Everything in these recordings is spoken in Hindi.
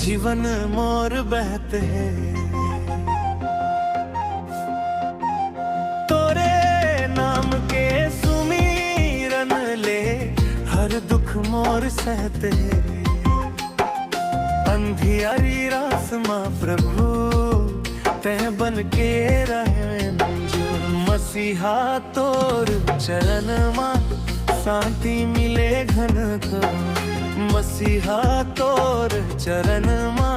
जीवन मोर बहते तोरे नाम के सुमीरन ले, हर दुख मोर सहते। अंधियारी रासमा प्रभु तह बन के रहे मंजूर। मसीहा तोर चरण मा शांति मिले घन घोर। मसीहा तोर चरण मा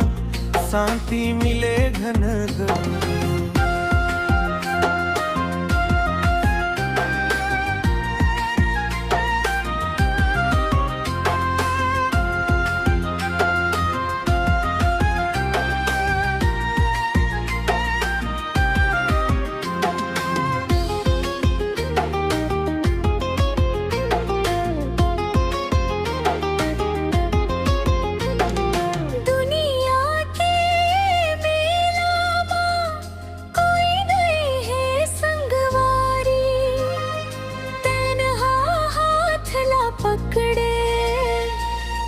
शांति मिले घन घोर। पकड़े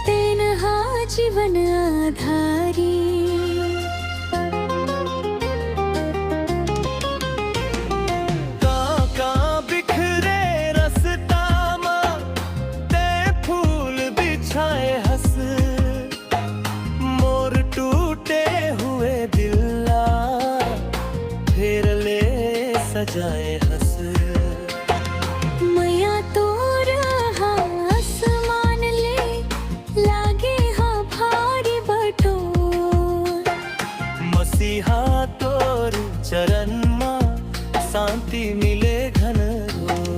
तेनहा जीवन आधारी। काका बिखरे रस्ता मा ते फूल बिछाए हंस। मोर टूटे हुए दिला फिर ले सजाए हंस। मैया तो मसीहा तोर चरण मा शांति मिले घन घोर।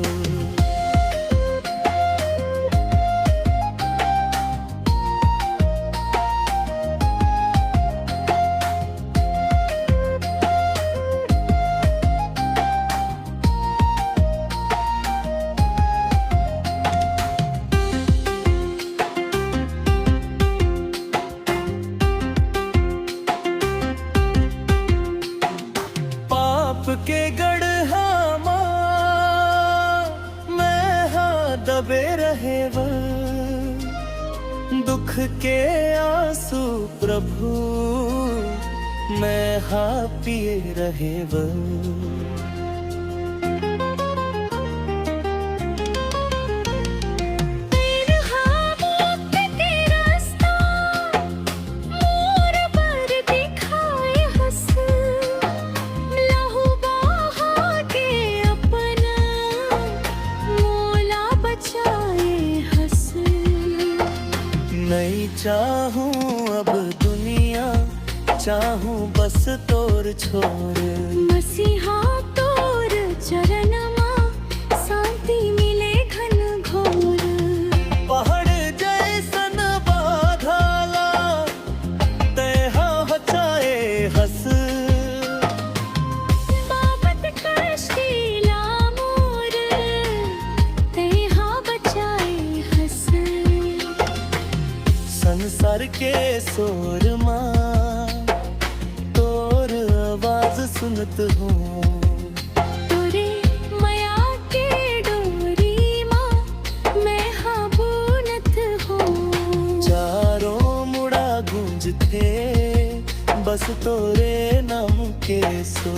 के गढ़ा मैं हाँ दबे रहे वो, दुख के आंसू प्रभु मैं हाँ पिए रहे वो। नहीं चाहूं अब दुनिया, चाहूं बस तोर छोर। मसीहा तोर चरण मा शांति मिले घन घोर। पहाड़ जैसन बाधाला तेहा हचाए हस। बाबत कष्टीला मोर तेहा बचाए हस। संसार के शोर मां तोर आवाज सुनत हूँ। तोरे माया के डोरी मां मैं हाँ बुनत हूँ। चारों मुड़ा गूंजते बस तोरे नाम के सो।